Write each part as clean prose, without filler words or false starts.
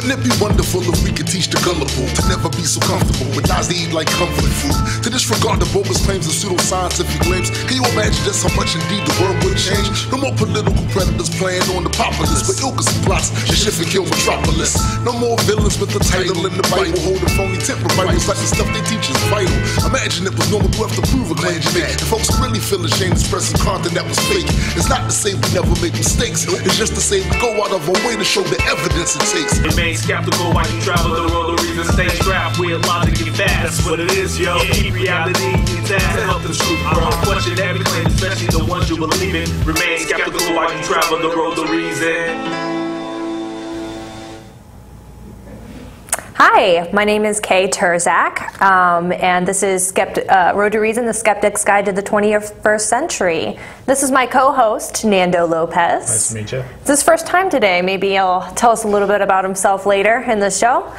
Wouldn't it be wonderful if we could teach the gullible to never be so comfortable, but not to eat like comfort food, to disregard the bogus claims and pseudoscientific claims? Can you imagine just how much indeed the world would change? No more political predators playing on the populace, but ilkas and plots to shift and kill metropolis. No more villains with the title in the Bible, holding phony temper Bibles like the stuff they teach is vital. Imagine it was normal to have to prove a claim you make, and folks really feel ashamed expressing content that was fake. It's not to say we never make mistakes, it's just to say we go out of our way to show the evidence it takes. Remain skeptical while you travel the road of reason. Stay strapped with logic and facts. That's what it is, yo. Keep reality intact to help the truth grow. Question every claim, especially the ones you believe in. Remain skeptical while you travel the road of reason. Hi, my name is Kay Turzak, and this is Road to Reason, the Skeptic's Guide to the 21st Century. This is my co-host, Nando Lopez. Nice to meet you. It's his first time today. Maybe he'll tell us a little bit about himself later in the show.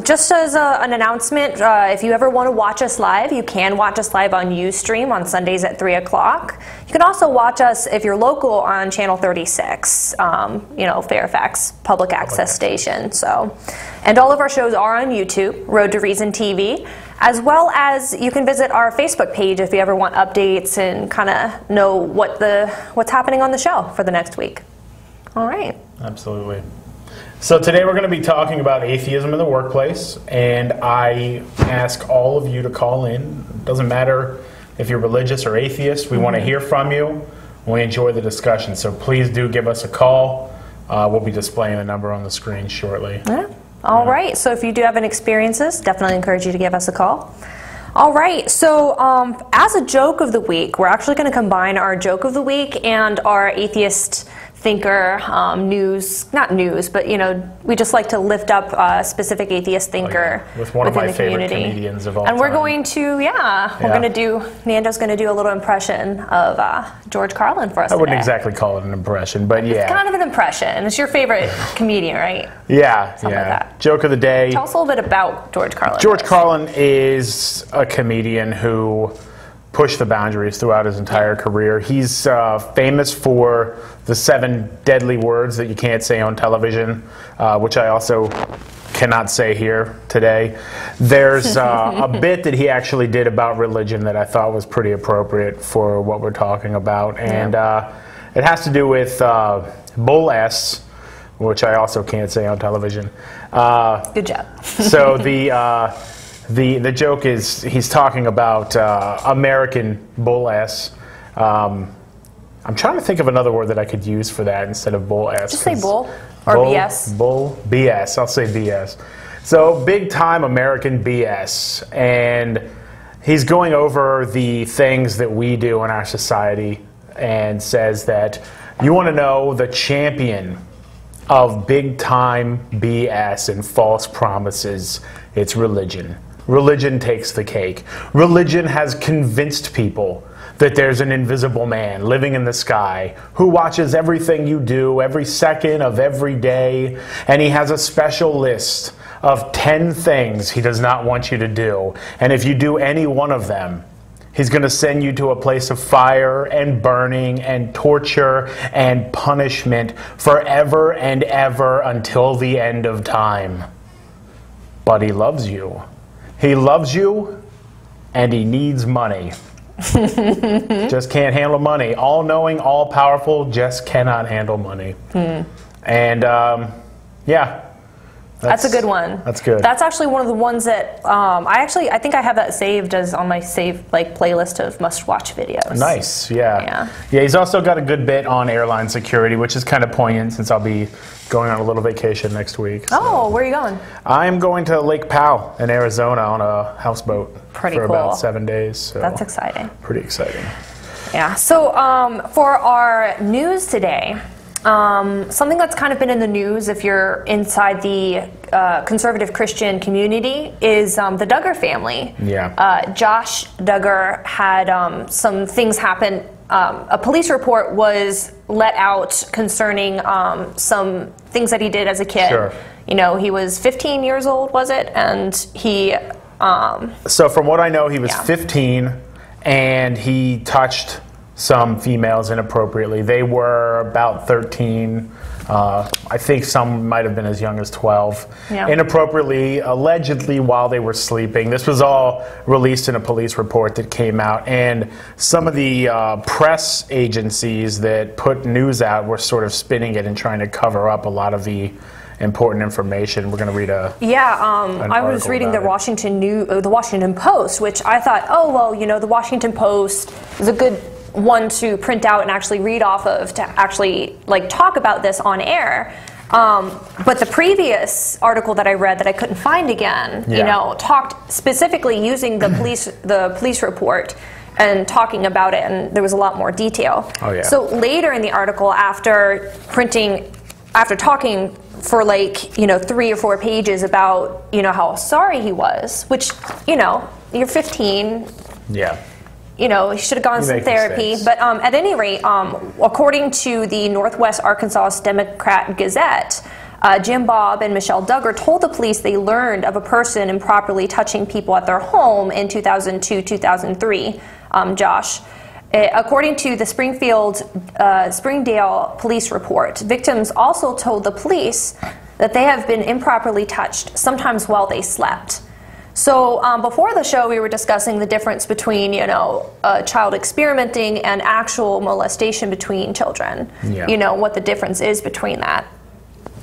Just as an announcement, if you ever want to watch us live, you can watch us live on Ustream on Sundays at 3 o'clock. You can also watch us, if you're local, on Channel 36, Fairfax public access station. And all of our shows are on YouTube, Road to Reason TV, as well as you can visit our Facebook page if you ever want updates and kind of know what's happening on the show for the next week. All right. Absolutely. So today we're going to be talking about atheism in the workplace, and I ask all of you to call in. It doesn't matter if you're religious or atheist. We want to hear from you. We enjoy the discussion, so please do give us a call. We'll be displaying the number on the screen shortly. Yeah. All right, so if you do have any experiences, definitely encourage you to give us a call. All right, so as a joke of the week, we're actually going to combine our joke of the week and our atheist thinker news, not news, but we just like to lift up a specific atheist thinker with one of my favorite community. Comedians of all time. And we're going to, Nando's going to do a little impression of George Carlin for us I wouldn't today. exactly call it an impression, but yeah. It's kind of an impression. It's your favorite comedian, right? Yeah, Something like that. Joke of the day. Tell us a little bit about George Carlin. George Carlin is a comedian who pushed the boundaries throughout his entire career. He's famous for the 7 deadly words that you can't say on television, which I also cannot say here today. There's a bit that he actually did about religion that I thought was pretty appropriate for what we're talking about, and it has to do with bull s, which I also can't say on television. Good job. So the joke is he's talking about American bull s. I'm trying to think of another word that I could use for that instead of bull s. Just say bull or BS. Bull, BS. I'll say BS. So big time American BS. And he's going over the things that we do in our society and says that you want to know the champion of big time BS and false promises. It's religion. Religion takes the cake. Religion has convinced people that there's an invisible man living in the sky who watches everything you do every second of every day, and he has a special list of 10 things he does not want you to do. And if you do any one of them, he's going to send you to a place of fire and burning and torture and punishment forever and ever until the end of time. But he loves you. He loves you, and he needs money. Just can't handle money. All-knowing, all-powerful, just cannot handle money. And, yeah. That's a good one. That's good. That's actually one of the ones that I think I have that saved as on my playlist of must-watch videos. Nice, yeah. He's also got a good bit on airline security, which is kind of poignant since I'll be going on a little vacation next week. So. Oh, where are you going? I'm going to Lake Powell in Arizona on a houseboat for cool. about 7 days. So that's exciting. Pretty exciting. Yeah. So for our news today, something that's kind of been in the news if you're inside the conservative Christian community is the Duggar family. Yeah. Josh Duggar had some things happen. A police report was let out concerning some things that he did as a kid. Sure. He was 15 years old, was it? And he... so from what I know, he was 15, and he touched some females inappropriately. They were about 13. I think some might have been as young as 12. Yeah. Inappropriately, allegedly, while they were sleeping. This was all released in a police report that came out. And some of the press agencies that put news out were sort of spinning it and trying to cover up a lot of the important information. We're going to read I was reading the Washington Post, which I thought, oh, well, you know, the Washington Post is a good one to print out and actually read off of to actually like talk about this on air. But the previous article that I read that I couldn't find again, you know, talked specifically using the police report and talking about it, and there was a lot more detail. Oh, yeah. So later in the article, after talking for like, you know, 3 or 4 pages about, you know, how sorry he was, which, you know, you're 15. Yeah. You know, he should have gone to some therapy. Mistakes. But at any rate, according to the Northwest Arkansas Democrat Gazette, Jim Bob and Michelle Duggar told the police they learned of a person improperly touching people at their home in 2002-2003, Josh. According to the Springdale police report, victims also told the police that they have been improperly touched, sometimes while they slept. So before the show, we were discussing the difference between, you know, child experimenting and actual molestation between children. Yeah. You know, what the difference is between that.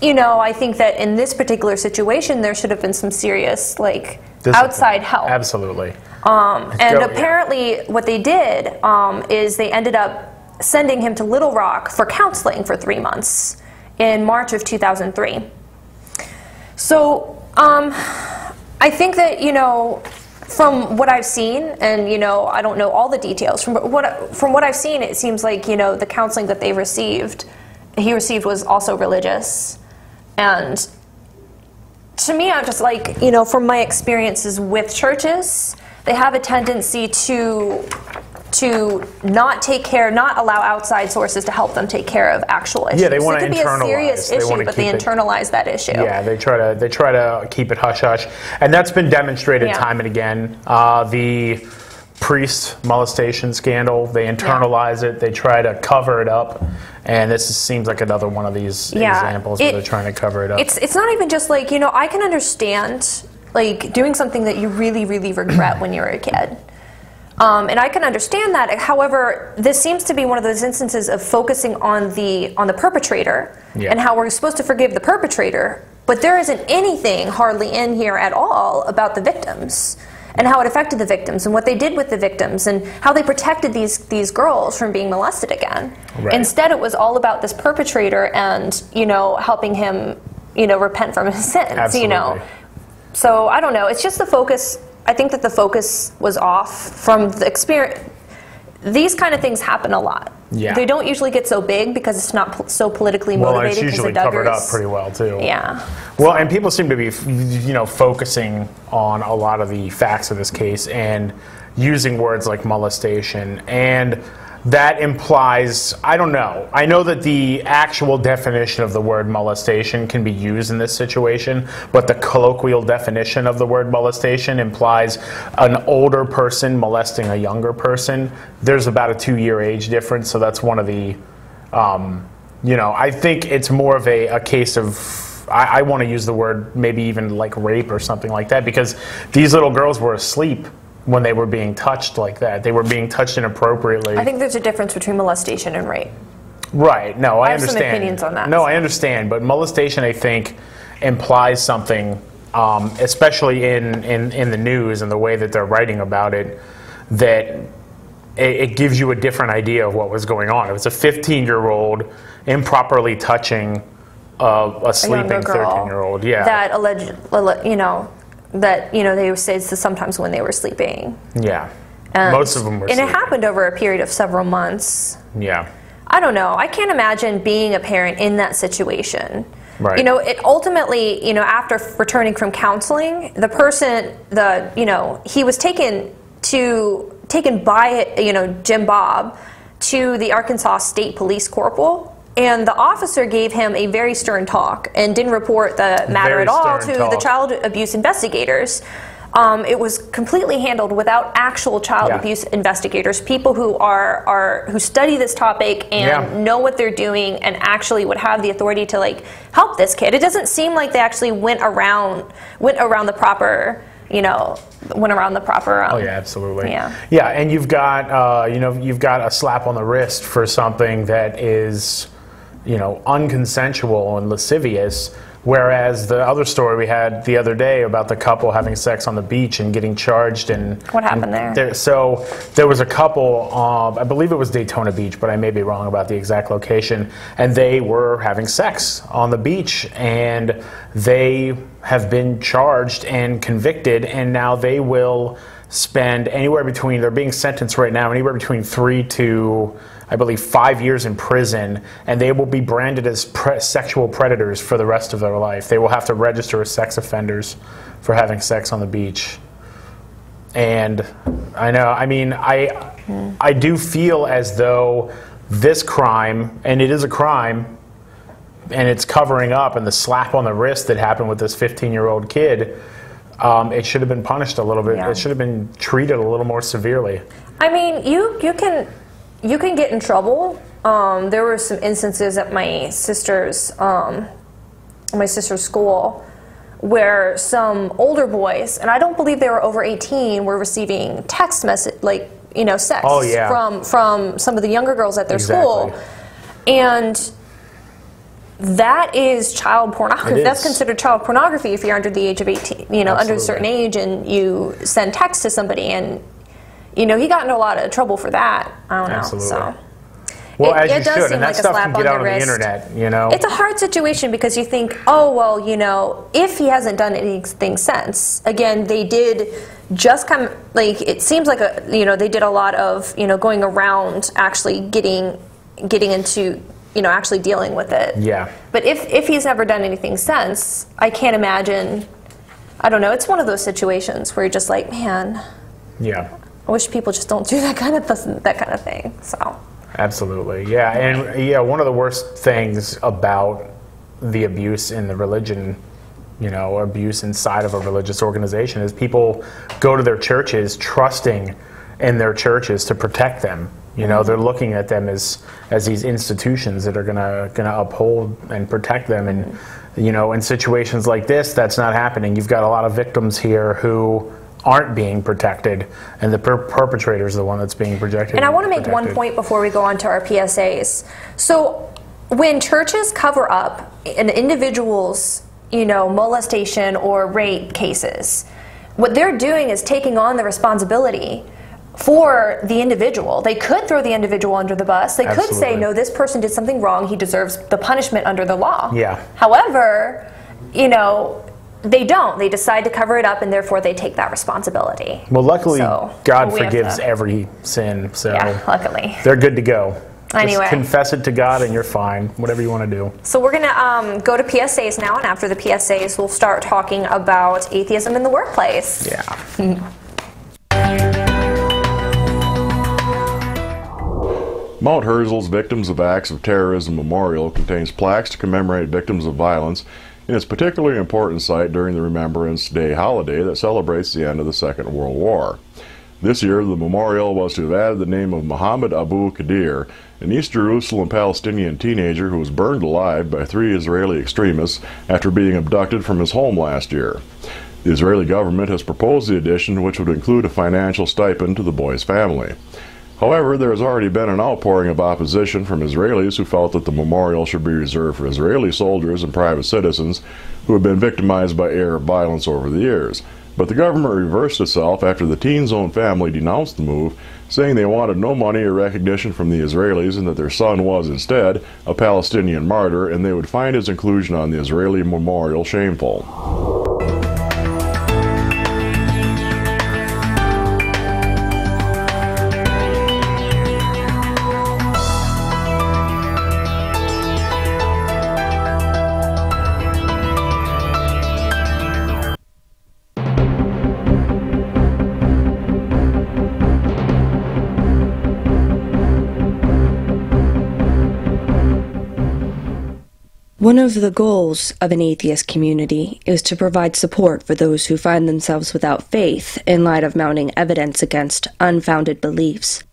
You know, I think that in this particular situation, there should have been some serious, like, outside help. Absolutely. And apparently what they did is they ended up sending him to Little Rock for counseling for 3 months in March of 2003. So I think that, you know, from what I've seen, and, you know, I don't know all the details, from what I've seen, it seems like, you know, the counseling that he received was also religious. And to me, I'm just like, you know, from my experiences with churches, they have a tendency to not allow outside sources to help them take care of actual issues. Yeah, they want to internalize. It could be a serious issue, but they internalize that issue. Yeah, they try to keep it hush hush, and that's been demonstrated time and again. The priest molestation scandal, they internalize it, they try to cover it up, and this seems like another one of these examples where they're trying to cover it up. It's not even just like, you know, I can understand like doing something that you really, really regret when you were a kid. And I can understand that. However, this seems to be one of those instances of focusing on the perpetrator and how we're supposed to forgive the perpetrator, but there isn't anything hardly in here at all about the victims and how it affected the victims and what they did with the victims and how they protected these girls from being molested again. Right. Instead, it was all about this perpetrator and, you know, helping him, you know, repent from his sins. Absolutely. You know. So I don't know. It's just the focus. I think that the focus was off from the experience. These kind of things happen a lot. Yeah. They don't usually get so big because it's not so politically motivated. Well, it's usually covered up pretty well too. Yeah. Well, and people seem to be, you know, focusing on a lot of the facts of this case and using words like molestation, and that implies, I don't know. I know that the actual definition of the word molestation can be used in this situation, but the colloquial definition of the word molestation implies an older person molesting a younger person. There's about a 2-year age difference, so that's one of the, you know, I think it's more of a case of, I want to use the word maybe even like rape or something like that, because these little girls were asleep when they were being touched like that. They were being touched inappropriately. I think there's a difference between molestation and rape. Right. No, I understand. I have some opinions on that. No, I understand. But molestation, I think, implies something, especially in the news and the way that they're writing about it, that it gives you a different idea of what was going on. It was a 15-year-old improperly touching a sleeping 13-year-old. Yeah. That they would say sometimes when they were sleeping. Yeah. Most of them were sleeping. And it happened over a period of several months. Yeah. I don't know. I can't imagine being a parent in that situation. Right. You know, it ultimately, you know, after returning from counseling, the person, he was taken by, you know, Jim Bob to the Arkansas State Police Corporal. And the officer gave him a very stern talk and didn't report the matter at all to the child abuse investigators. it was completely handled without actual child abuse investigators, people who who study this topic and know what they're doing and actually would have the authority to like help this kid. It doesn't seem like they actually went around the proper, went around the proper. Oh yeah, absolutely. Yeah, and you've got you've got a slap on the wrist for something that is unconsensual and lascivious. Whereas the other story we had the other day about the couple having sex on the beach and getting charged and what happened there? So there was a couple, I believe it was Daytona Beach, but I may be wrong about the exact location, and they were having sex on the beach, and they have been charged and convicted, and now they will spend anywhere between, they're being sentenced right now, anywhere between 3 to, I believe, 5 years in prison, and they will be branded as sexual predators for the rest of their life. They will have to register as sex offenders for having sex on the beach. And I know, I mean, I do feel as though this crime, and it is a crime, and it's covering up, and the slap on the wrist that happened with this 15-year-old kid, it should have been punished a little bit. It should have been treated a little more severely. I mean, you can get in trouble. There were some instances at my sister's school where some older boys, and I don't believe they were over 18, were receiving text message sex from some of the younger girls at their school, and that is child pornography. That's considered child pornography if you're under the age of 18, under a certain age, and you send text to somebody, and he got into a lot of trouble for that. I don't know. Absolutely. So. Well, it as you does should, seem and that like a stuff slap can on get out the on the wrist. internet, It's a hard situation because you think, oh, well, if he hasn't done anything since, again, they did just come, it seems like, they did a lot of, going around actually getting into, actually dealing with it. Yeah. But if he's never done anything since, I can't imagine, I don't know, it's one of those situations where you're just like, man. Yeah. I wish people just don't do that kind of thing. So. Absolutely, yeah, and one of the worst things about the abuse in the religion, abuse inside of a religious organization, is people go to their churches trusting in their churches to protect them. They're looking at them as these institutions that are gonna uphold and protect them, and in situations like this, that's not happening. You've got a lot of victims here who aren't being protected, and the perpetrator is the one that's being projected. And I want to make one point before we go on to our PSAs. So when churches cover up an individual's, molestation or rape cases, what they're doing is taking on the responsibility for the individual. They could throw the individual under the bus. They could say, no, this person did something wrong. He deserves the punishment under the law. Yeah. However, they don't. They decide to cover it up, and therefore they take that responsibility. Well, luckily, God forgives every sin, so luckily they're good to go. Anyway. Just confess it to God, and you're fine. Whatever you want to do. So we're going to go to PSAs now, and after the PSAs, we'll start talking about atheism in the workplace. Yeah. Mount Herzl's Victims of Acts of Terrorism Memorial contains plaques to commemorate victims of violence in its particularly important site during the Remembrance Day holiday that celebrates the end of the Second World War. This year, the memorial was to have added the name of Mohammed Abu Qadir, an East Jerusalem Palestinian teenager who was burned alive by 3 Israeli extremists after being abducted from his home last year. The Israeli government has proposed the addition, which would include a financial stipend to the boy's family. However, there has already been an outpouring of opposition from Israelis who felt that the memorial should be reserved for Israeli soldiers and private citizens who have been victimized by Arab violence over the years. But the government reversed itself after the teen's own family denounced the move, saying they wanted no money or recognition from the Israelis and that their son was, instead, a Palestinian martyr, and they would find his inclusion on the Israeli memorial shameful. One of the goals of an atheist community is to provide support for those who find themselves without faith in light of mounting evidence against unfounded beliefs.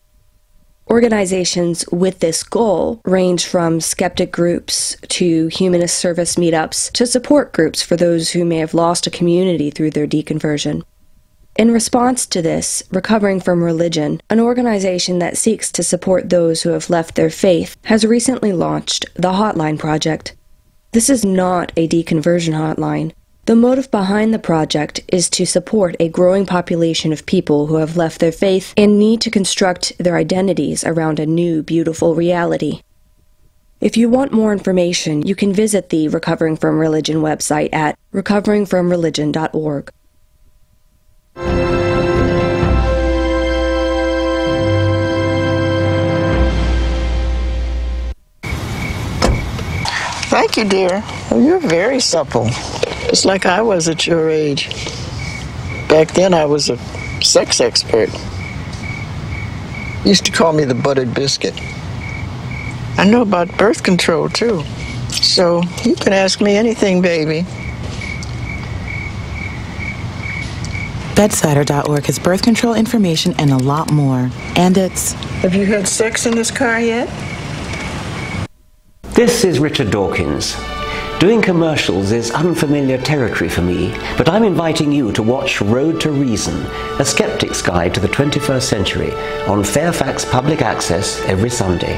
Organizations with this goal range from skeptic groups to humanist service meetups to support groups for those who may have lost a community through their deconversion. In response to this, Recovering from Religion, an organization that seeks to support those who have left their faith, has recently launched the Hotline Project. This is not a deconversion hotline. The motive behind the project is to support a growing population of people who have left their faith and need to construct their identities around a new, beautiful reality. If you want more information, you can visit the Recovering from Religion website at recoveringfromreligion.org. Thank you, dear. Oh, you're very supple. Just like I was at your age. Back then, I was a sex expert. Used to call me the buttered biscuit. I know about birth control, too. So you can ask me anything, baby. Bedsider.org has birth control information and a lot more. And it's... Have you had sex in this car yet? This is Richard Dawkins. Doing commercials is unfamiliar territory for me, but I'm inviting you to watch Road to Reason, a skeptic's guide to the 21st century, on Fairfax Public Access every Sunday.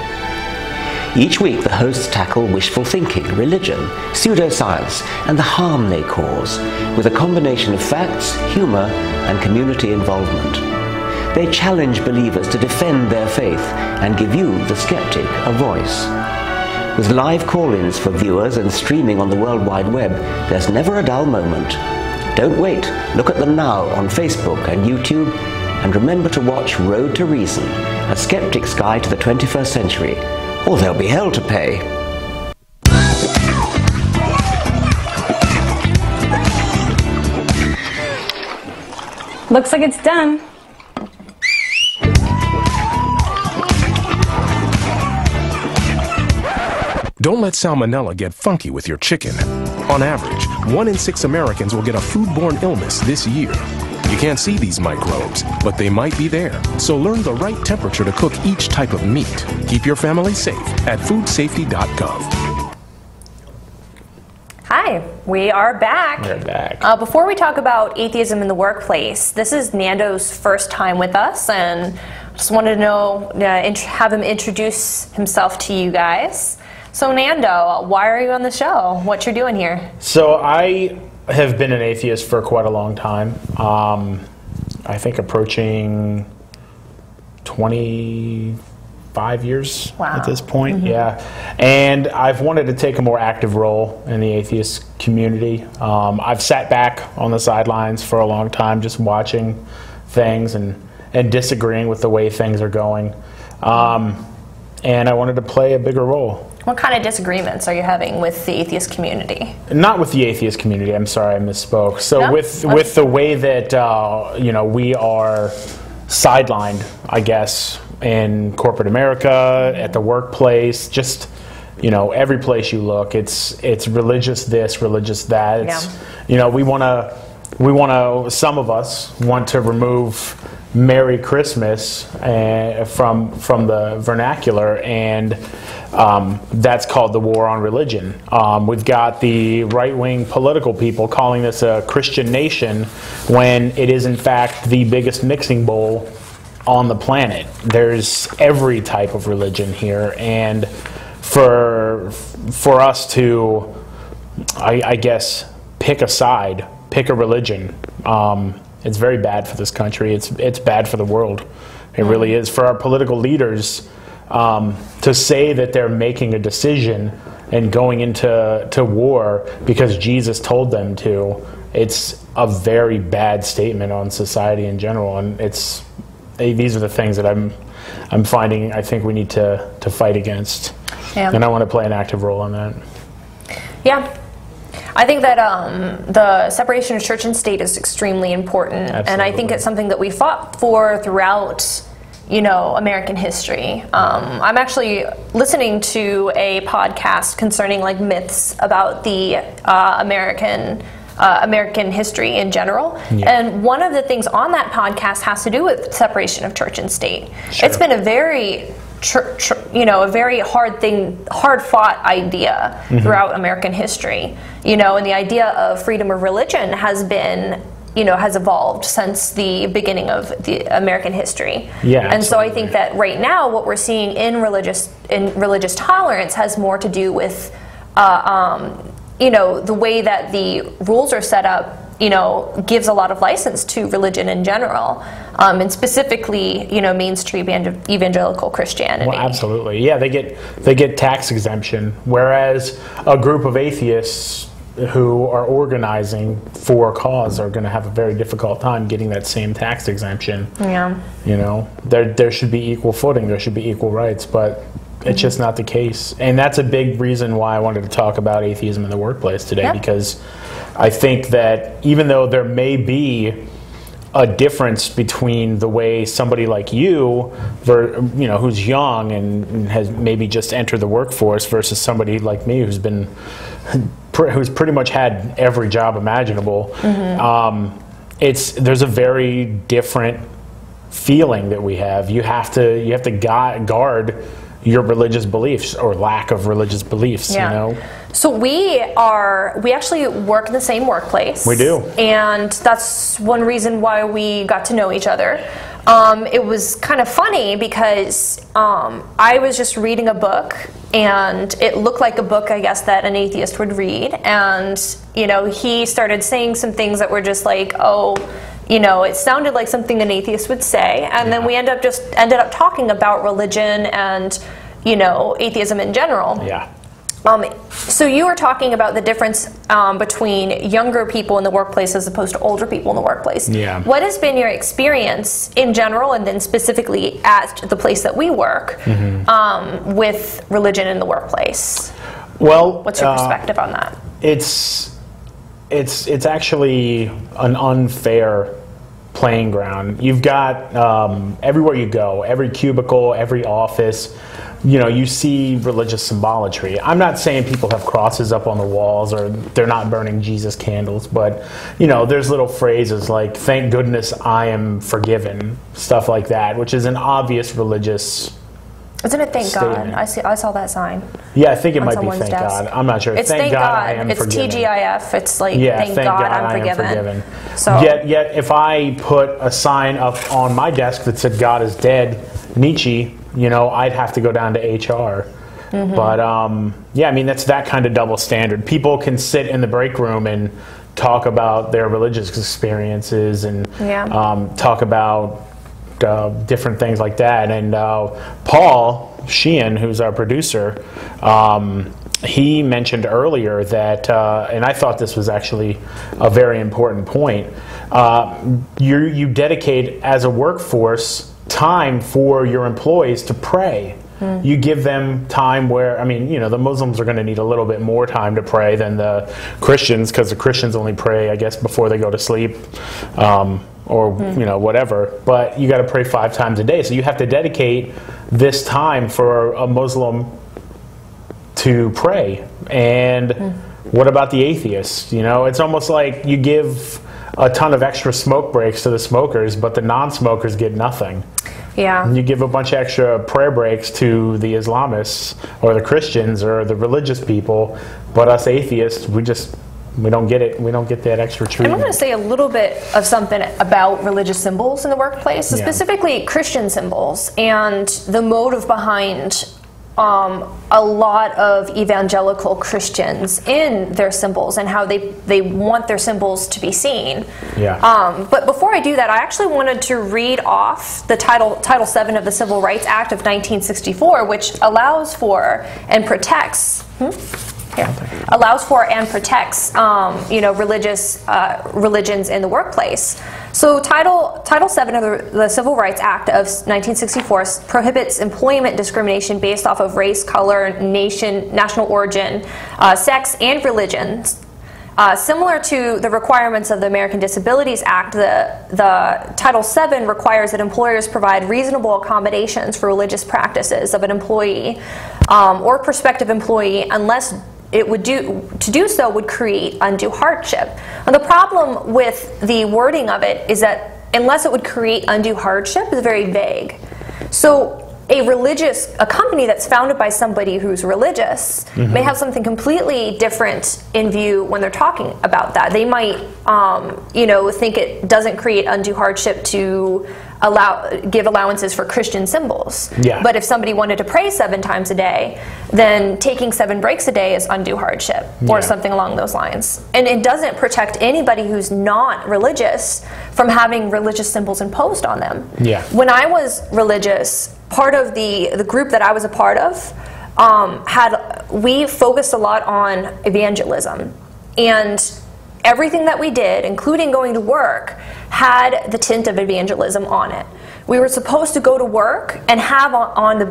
Each week the hosts tackle wishful thinking, religion, pseudoscience, and the harm they cause, with a combination of facts, humor, and community involvement. They challenge believers to defend their faith and give you, the skeptic, a voice. With live call-ins for viewers and streaming on the World Wide Web, there's never a dull moment. Don't wait. Look at them now on Facebook and YouTube, and remember to watch Road to Reason, a skeptic's guide to the 21st century, or there'll be hell to pay. Looks like it's done. Don't let salmonella get funky with your chicken. On average, 1 in 6 Americans will get a foodborne illness this year. You can't see these microbes, but they might be there. So learn the right temperature to cook each type of meat. Keep your family safe at foodsafety.gov. Hi, we are back. We're back. Before we talk about atheism in the workplace, this is Nando's first time with us, and just wanted to know, have him introduce himself to you guys. So Nando, why are you on the show? What you're doing here? So I have been an atheist for quite a long time. I think approaching 25 years at this point. Mm-hmm. Yeah, and I've wanted to take a more active role in the atheist community. I've sat back on the sidelines for a long time, just watching things and disagreeing with the way things are going. And I wanted to play a bigger role. What kind of disagreements are you having with the atheist community? Not with the atheist community. I'm sorry, I misspoke. So no? with the way that we are sidelined, I guess, in corporate America, at the workplace, just every place you look, it's religious this, religious that. It's, we want to. Some of us want to remove Merry Christmas from the vernacular, and that's called the war on religion. We've got the right-wing political people calling this a Christian nation when it is in fact the biggest mixing bowl on the planet. There's every type of religion here, and for us to, I guess, pick a side, pick a religion, it's very bad for this country. It's bad for the world. It really is. For our political leaders to say that they're making a decision and going into war because Jesus told them to, it's a very bad statement on society in general. And these are the things that I'm finding I think we need to fight against. Yeah. And I want to play an active role in that. Yeah. I think that the separation of church and state is extremely important. Absolutely. And I think it's something that we fought for throughout American history. I'm actually listening to a podcast concerning like myths about the American history in general. Yeah. And one of the things on that podcast has to do with separation of church and state. Sure. It's been a very a very hard fought idea throughout American history. And the idea of freedom of religion has been, has evolved since the beginning of the American history. Yeah, and so I think that right now what we're seeing in religious tolerance has more to do with the way that the rules are set up, gives a lot of license to religion in general, and specifically, mainstream evangelical Christianity. Well, absolutely, yeah. They get tax exemption, whereas a group of atheists who are organizing for a cause are going to have a very difficult time getting that same tax exemption. Yeah. There should be equal footing. There should be equal rights, but it's just not the case. And that's a big reason why I wanted to talk about atheism in the workplace today, because I think that even though there may be a difference between the way somebody like you, who's young and has maybe just entered the workforce versus somebody like me who's pretty much had every job imaginable, there's a very different feeling that we have. You have to guard your religious beliefs or lack of religious beliefs. So we actually work in the same workplace. We do. And that's one reason why we got to know each other. It was kind of funny because I was just reading a book, and it looked like a book, I guess, that an atheist would read. And, he started saying some things that were just like, it sounded like something an atheist would say. And then we ended up talking about religion and, atheism in general. Yeah. So you were talking about the difference between younger people in the workplace as opposed to older people in the workplace. Yeah. What has been your experience in general, and then specifically at the place that we work, with religion in the workplace? Well, what's your perspective on that? It's actually an unfair playing ground. You've got everywhere you go, every cubicle, every office, you see religious symbolatry. I'm not saying people have crosses up on the walls or they're not burning Jesus candles, but there's little phrases like "thank goodness I am forgiven," stuff like that, which is an obvious religious. Isn't it "Thank statement. God"? I saw that sign. Yeah, I think it might be "Thank God." I'm not sure. It's "Thank God I am forgiven." It's TGIF. It's like "Thank God I'm forgiven." So yet if I put a sign up on my desk that said "God is dead," Nietzsche, I'd have to go down to HR. But that's that kind of double standard. People can sit in the break room and talk about their religious experiences and talk about different things like that. And Paul Sheehan, who's our producer, he mentioned earlier that, and I thought this was actually a very important point, you dedicate as a workforce time for your employees to pray. You give them time where, the Muslims are going to need a little bit more time to pray than the Christians, because the Christians only pray, I guess, before they go to sleep. Or whatever, but you got to pray 5 times a day. So you have to dedicate this time for a Muslim to pray. And what about the atheists? It's almost like you give a ton of extra smoke breaks to the smokers, but the non-smokers get nothing. Yeah. You give a bunch of extra prayer breaks to the Islamists or the Christians or the religious people, but us atheists, we don't get it. We don't get that extra treatment. I'm going to say a little bit of something about religious symbols in the workplace, specifically Christian symbols, and the motive behind a lot of evangelical Christians in their symbols and how they want their symbols to be seen. Yeah. But before I do that, I actually wanted to read off the Title VII of the Civil Rights Act of 1964, which allows for and protects. Allows for and protects, religions in the workplace. So Title VII of the Civil Rights Act of 1964 prohibits employment discrimination based off of race, color, nation, national origin, sex, and religions. Similar to the requirements of the American Disabilities Act, the Title VII requires that employers provide reasonable accommodations for religious practices of an employee or prospective employee unless to do so would create undue hardship. And the problem with the wording of it is that unless it would create undue hardship is very vague. So a company that's founded by somebody who's religious may have something completely different in view when they're talking about that. They might, think it doesn't create undue hardship to give allowances for Christian symbols. Yeah. But if somebody wanted to pray 7 times a day, then taking 7 breaks a day is undue hardship or something along those lines. And it doesn't protect anybody who's not religious from having religious symbols imposed on them. Yeah. When I was religious, part of the group that I was a part of we focused a lot on evangelism, and everything that we did, including going to work, had the tint of evangelism on it. We were supposed to go to work and have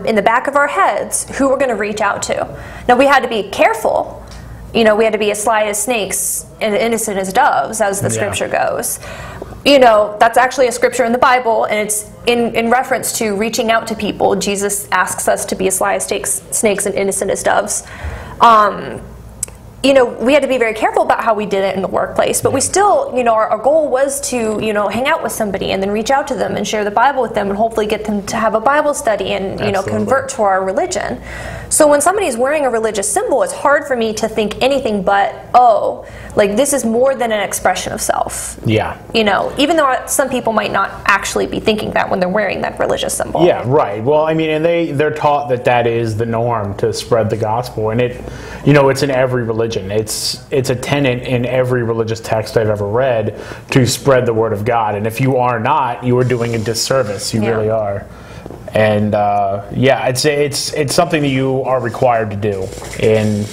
in the back of our heads who we're going to reach out to. Now, we had to be careful. We had to be as sly as snakes and innocent as doves, as the scripture goes. That's actually a scripture in the Bible, and it's in reference to reaching out to people. Jesus asks us to be as sly as snakes and innocent as doves. We had to be very careful about how we did it in the workplace, but we still, our goal was to, hang out with somebody and then reach out to them and share the Bible with them and hopefully get them to have a Bible study and, convert to our religion. So when somebody's wearing a religious symbol, it's hard for me to think anything but, this is more than an expression of self. Yeah. Even though some people might not actually be thinking that when they're wearing that religious symbol. Yeah, right. Well, and they're taught that is the norm to spread the gospel, and it's in every religion. It's a tenet in every religious text I've ever read to spread the word of God, and if you are not, you are doing a disservice. You really are. And it's something that you are required to do, and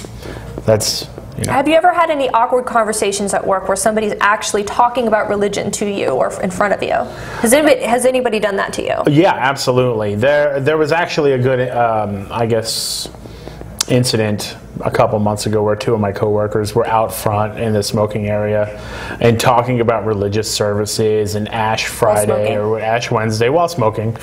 that's. Have you ever had any awkward conversations at work where somebody's actually talking about religion to you or in front of you? Has anybody done that to you? Yeah, absolutely. There was actually a good, incident a couple months ago where 2 of my coworkers were out front in the smoking area and talking about religious services and Ash Friday or Ash Wednesday while smoking.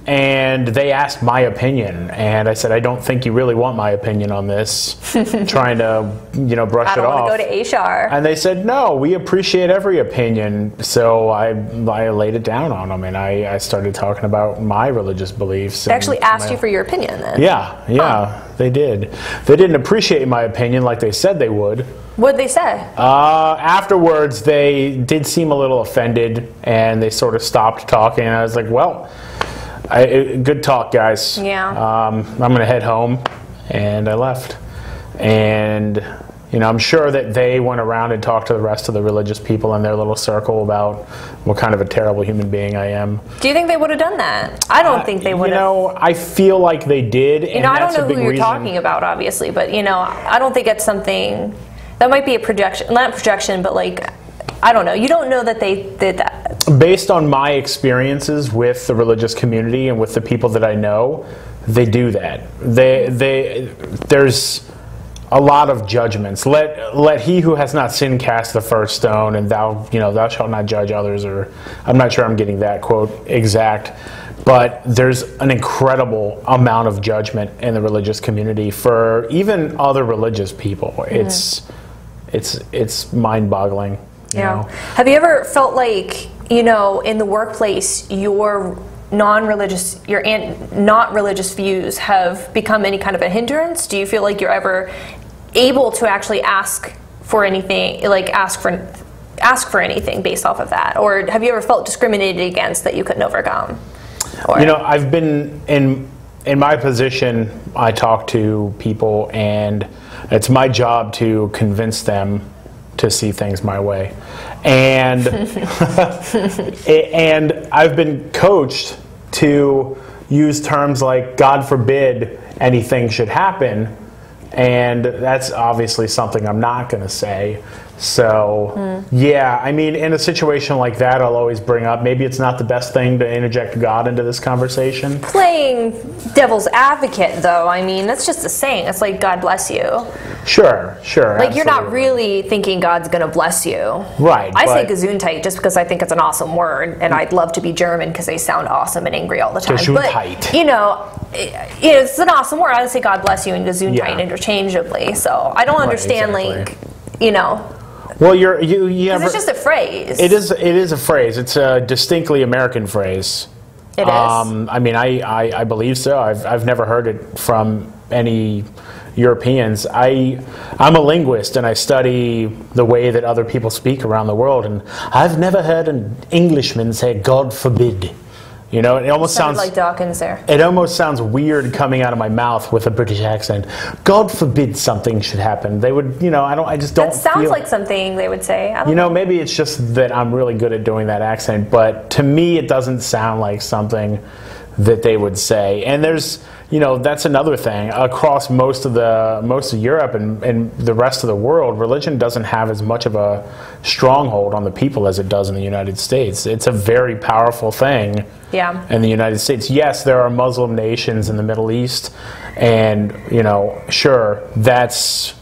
And they asked my opinion, and I said, I don't think you really want my opinion on this, trying to, brush it off. I don't want to go to HR. And they said, no, we appreciate every opinion. So I laid it down on them, and I started talking about my religious beliefs. They actually asked you for your opinion then? Yeah, they did. They didn't appreciate my opinion like they said they would. What'd they say? Afterwards, they did seem a little offended, and they sort of stopped talking, and I was like, well, good talk, guys. Yeah. I'm going to head home, and I left. And, I'm sure that they went around and talked to the rest of the religious people in their little circle about what kind of a terrible human being I am. Do you think they would have done that? I don't think they would have. I feel like they did. And I don't know who you're talking about, obviously, but, I don't think it's something, that might be a projection, not projection, but I don't know. You don't know that they did that. Based on my experiences with the religious community and with the people that I know, they do that. There's a lot of judgments. Let he who has not sinned cast the first stone, and thou shalt not judge others. Or I'm not sure I'm getting that quote exact, but there's an incredible amount of judgment in the religious community for even other religious people. It's mind-boggling. Yeah. Have you ever felt like, in the workplace, your not religious views have become any kind of a hindrance? Do you feel like you're ever able to actually ask for anything, ask for anything based off of that? Or have you ever felt discriminated against that you couldn't overcome? I've been in my position, I talk to people, and it's my job to convince them to see things my way. And and I've been coached to use terms like, God forbid anything should happen, and that's obviously something I'm not going to say. So, yeah, I mean, in a situation like that, I'll always bring up, maybe it's not the best thing to interject God into this conversation. Playing devil's advocate, though, I mean, that's just a saying. It's like, God bless you. Sure, sure. Like, you're not really thinking God's going to bless you. Right. I say Gesundheit just because I think it's an awesome word, and I'd love to be German because they sound awesome and angry all the time. Gesundheit. But, you know, it's an awesome word. I would say God bless you and Gesundheit interchangeably. So I don't understand, like, you know. Well, it's just a phrase. It is a phrase. It's a distinctly American phrase. It is. I mean, I believe so. I've never heard it from any Europeans. I'm a linguist, and I study the way that other people speak around the world, and I've never heard an Englishman say "God forbid." You know, it almost sounds like Dawkins there. It almost sounds weird coming out of my mouth with a British accent. God forbid something should happen. They would, you know, I just don't. That sounds like something they would say. I don't know. Maybe it's just that I'm really good at doing that accent, but to me, it doesn't sound like something that they would say. And there's, you know, that's another thing. Across most of Europe and the rest of the world, religion doesn't have as much of a stronghold on the people as it does in the United States. It's a very powerful thing in the United States. Yes, there are Muslim nations in the Middle East, and, you know, sure, that's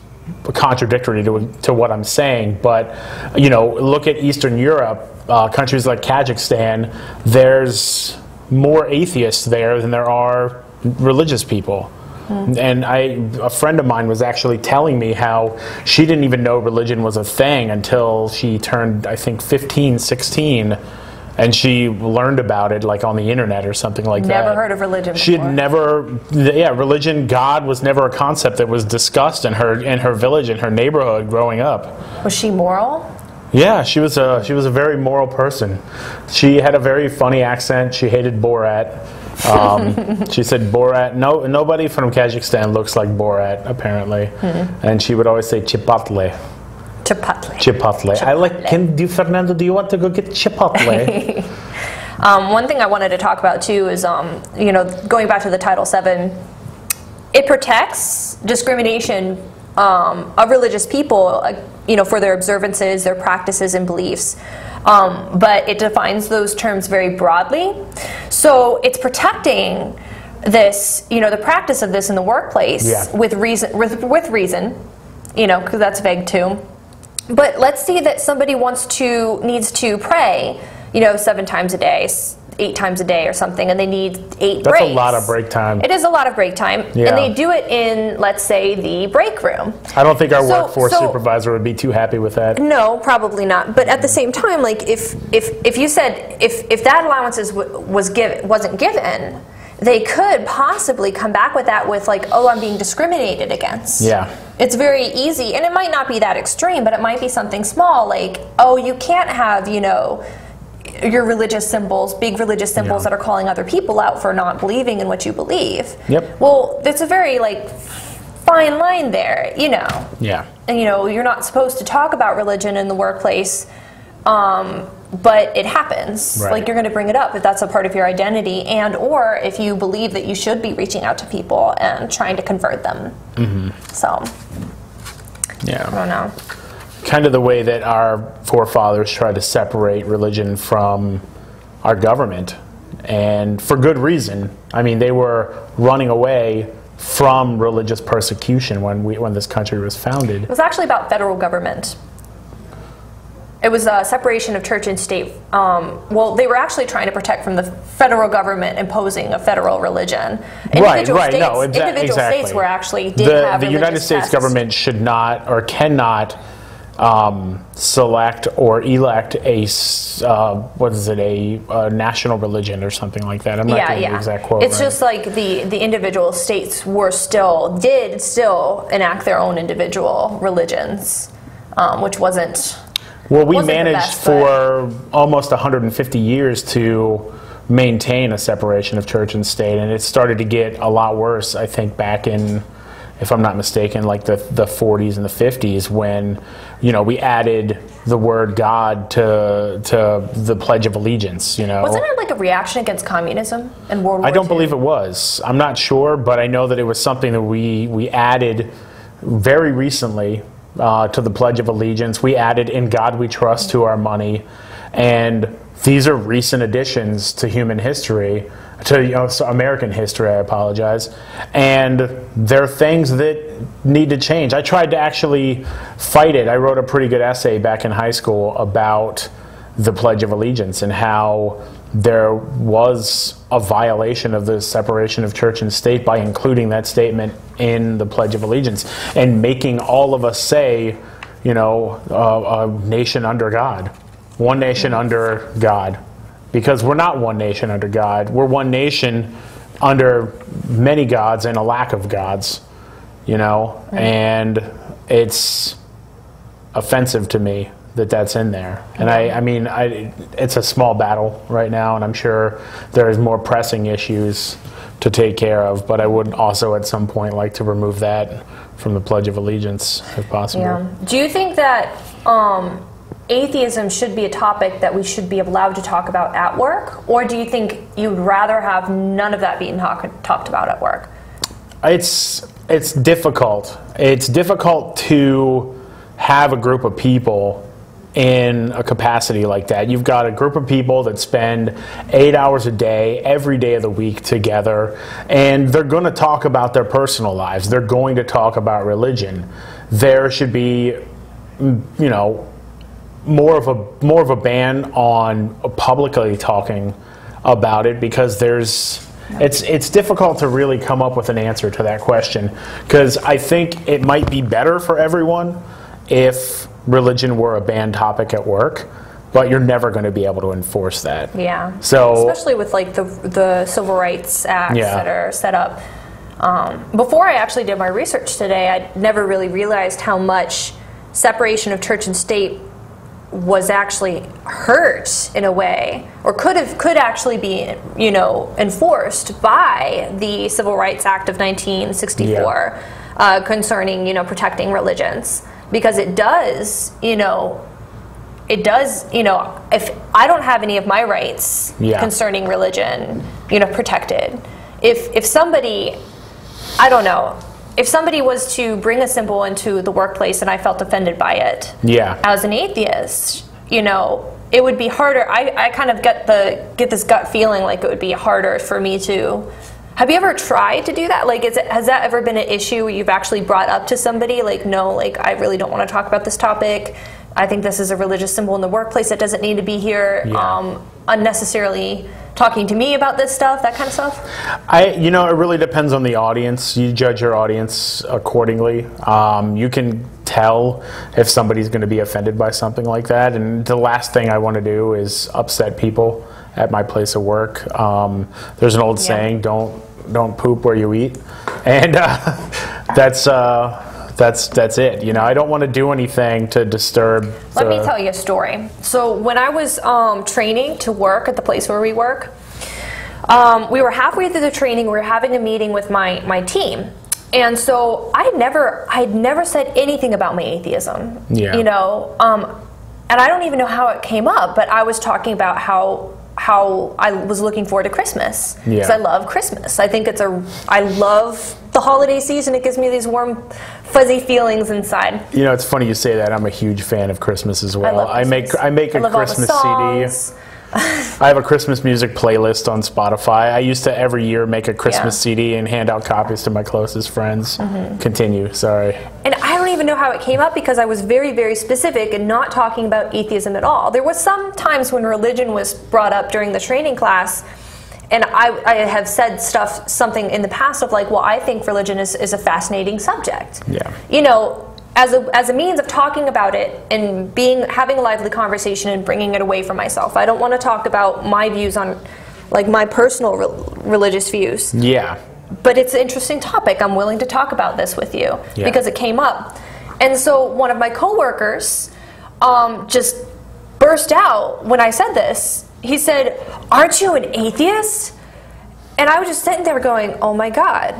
contradictory to what I'm saying, but, you know, look at Eastern Europe, countries like Kazakhstan, there's more atheists there than there are religious people. And a friend of mine was actually telling me how she didn't even know religion was a thing until she turned, I think, 15, 16, and she learned about it like on the internet or something like that. Never heard of religion before. She had never, religion, God was never a concept that was discussed in her village, in her neighborhood growing up. Was she moral? Yeah, she was a very moral person. She had a very funny accent. She hated Borat. She said Borat. Nobody from Kazakhstan looks like Borat, apparently. And she would always say Chipotle. I Fernando, do you want to go get Chipotle? One thing I wanted to talk about too is, you know, going back to the Title VII, it protects discrimination of religious people, you know, for their observances, their practices and beliefs. But it defines those terms very broadly. So it's protecting this, you know, the practice of this in the workplace with reason, you know, because that's vague too. But let's say that somebody needs to pray, you know, 7 times a day, 8 times a day or something, and they need 8 breaks. That's a lot of break time. It is a lot of break time. And they do it in, let's say, the break room. I don't think our workforce supervisor would be too happy with that. No, probably not. But at the same time, like, if you said, if that allowances wasn't given, they could possibly come back with that with, like, oh, I'm being discriminated against. Yeah. It's very easy, and it might not be that extreme, but it might be something small, like, oh, you can't have, you know, your religious symbols, big religious symbols that are calling other people out for not believing in what you believe. Yep. Well, there's a very, like, fine line there, you know. Yeah. And, you know, you're not supposed to talk about religion in the workplace, but it happens. Right. Like, you're going to bring it up if that's a part of your identity, and or if you believe that you should be reaching out to people and trying to convert them. So, yeah. I don't know. Kind of the way that our forefathers tried to separate religion from our government, and for good reason. I mean, they were running away from religious persecution when this country was founded. It was actually about federal government. It was a separation of church and state. Well, they were actually trying to protect from the federal government imposing a federal religion. Individual states were actually did have the United States government should not or cannot select or elect a national religion or something like that. I'm not getting the exact quote. It's just like the individual states did still enact their own individual religions, which wasn't. Well, we managed for almost 150 years to maintain a separation of church and state, and it started to get a lot worse, I think, back in, if I'm not mistaken, like the 40s and the 50s, when, you know, we added the word God to the Pledge of Allegiance, you know. Wasn't it like a reaction against communism in World War II? I don't believe it was. I'm not sure, but I know that it was something that we added very recently, to the Pledge of Allegiance. We added "In God We Trust" to our money, and these are recent additions to human history, to American history, I apologize, and they're things that need to change. I tried to actually fight it. I wrote a pretty good essay back in high school about the Pledge of Allegiance and how there was a violation of the separation of church and state by including that statement in the Pledge of Allegiance and making all of us say, a nation under God. One nation under God. Because we're not one nation under God. We're one nation under many gods and a lack of gods, and it's offensive to me that that's in there. And I mean, it's a small battle right now, and I'm sure there's more pressing issues to take care of, but I would also at some point like to remove that from the Pledge of Allegiance if possible. Yeah. Do you think that atheism should be a topic that we should be allowed to talk about at work, or do you think you'd rather have none of that being talked about at work? It's difficult. It's difficult to have a group of people in a capacity like that. You've got a group of people that spend 8 hours a day, every day of the week together, and they're going to talk about their personal lives. They're going to talk about religion. There should be, more of a ban on publicly talking about it, because it's difficult to really come up with an answer to that question, because I think it might be better for everyone if religion were a banned topic at work, but you're never going to be able to enforce that. Yeah. So especially with like the Civil Rights Acts that are set up. Before I actually did my research today, I never really realized how much separation of church and state was actually hurt in a way, or could actually be, enforced by the Civil Rights Act of 1964, concerning, protecting religions, because it does, if I don't have any of my rights concerning religion, protected, if somebody, I don't know, if somebody was to bring a symbol into the workplace and I felt offended by it, as an atheist, it would be harder. I kind of get this gut feeling like it would be harder for me to. Have you ever tried to do that? Like, has that ever been an issue where you've actually brought up to somebody, like, no, like, I really don't want to talk about this topic. I think this is a religious symbol in the workplace that doesn't need to be here. Unnecessarily talking to me about this stuff, that kind of stuff? It really depends on the audience. You judge your audience accordingly. You can tell if somebody's going to be offended by something like that, and the last thing I want to do is upset people at my place of work. There's an old saying, don't poop where you eat, and that's it. I don't want to do anything to disturb. Let me tell you a story. So when I was training to work at the place where we work, we were halfway through the training. We were having a meeting with my team, and so I'd never said anything about my atheism. And I don't even know how it came up, but I was talking about how I was looking forward to Christmas, because I love Christmas. I think I love the holiday season. It gives me these warm, fuzzy feelings inside. It's funny you say that. I'm a huge fan of Christmas as well. I make a Christmas CD. I have a Christmas music playlist on Spotify. I used to every year make a Christmas CD and hand out copies to my closest friends. Continue, sorry. And I don't even know how it came up, because I was very, very specific and not talking about atheism at all. There was some times when religion was brought up during the training class, and I have said something in the past of like, well, I think religion is a fascinating subject. As a means of talking about it and having a lively conversation and bringing it away from myself. I don't want to talk about my views on, like, my personal religious views. But it's an interesting topic. I'm willing to talk about this with you because it came up. And so one of my coworkers just burst out when I said this. He said, "Aren't you an atheist?" And I was just sitting there going, "Oh my God."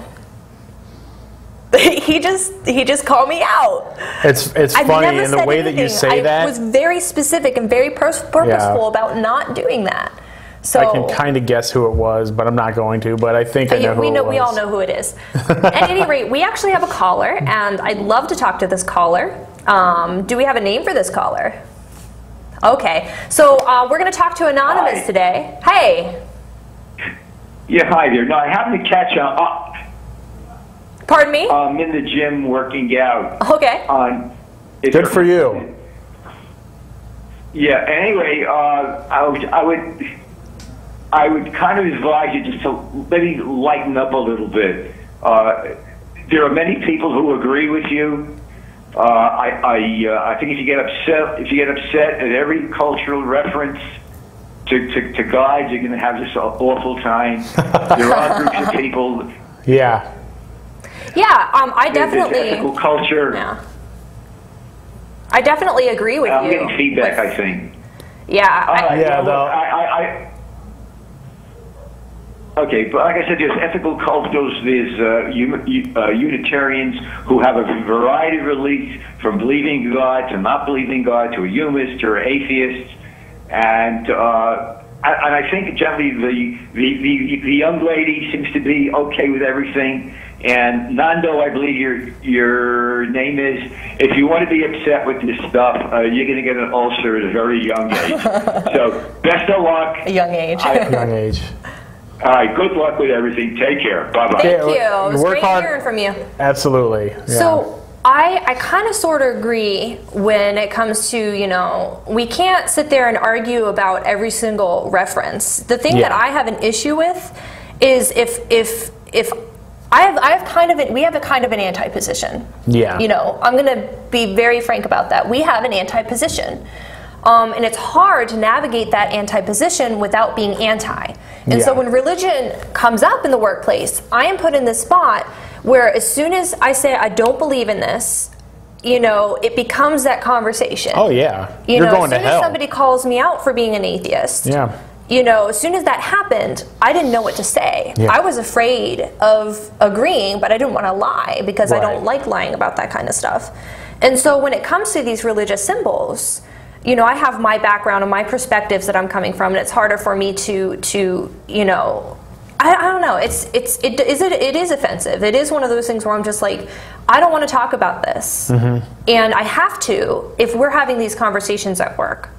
He just called me out. It's funny in the way that you say that. I was very specific and very purposeful about not doing that. So I can kind of guess who it was, but I'm not going to. But I think I know who it was. We all know who it is. At any rate, we actually have a caller, and I'd love to talk to this caller. Do we have a name for this caller? Okay, so we're going to talk to Anonymous today. Hey. Yeah, hi there. No, I happened to catch Pardon me? I'm in the gym working out. Okay. Good for you. Yeah. Anyway, I would kind of advise you just to maybe lighten up a little bit. There are many people who agree with you. I think if you get upset at every cultural reference to God, you're going to have this awful time. There are groups of people. Yeah. Yeah, I definitely. There's ethical culture. Yeah. I definitely agree with you. I'm getting feedback, I think. Yeah. Okay, but like I said, there's ethical cultures, there's Unitarians who have a variety of beliefs, from believing in God to not believing in God to a humanist or atheist, and I think generally the young lady seems to be okay with everything. And Nando, I believe your name is. If you want to be upset with this stuff, you're going to get an ulcer at a very young age. So best of luck. A young age. Young age. All right, good luck with everything. Take care. Bye-bye. Thank you. It was great hearing from you. Absolutely. Yeah. So I kind of sort of agree when it comes to, we can't sit there and argue about every single reference. The thing that I have an issue with is if we have a kind of an anti-position. Yeah. I'm going to be very frank about that. We have an anti-position. And it's hard to navigate that anti-position without being anti. And so when religion comes up in the workplace, I am put in this spot where as soon as I say I don't believe in this, it becomes that conversation. Oh, yeah. You're going to hell. As soon as somebody calls me out for being an atheist, as soon as that happened, I didn't know what to say. I was afraid of agreeing, but I didn't want to lie because I don't like lying about that kind of stuff. And so when it comes to these religious symbols, I have my background and my perspectives that I'm coming from, and it's harder for me to I don't know. It is offensive. It is one of those things where I'm just like, I don't want to talk about this, and I have to if we're having these conversations at work.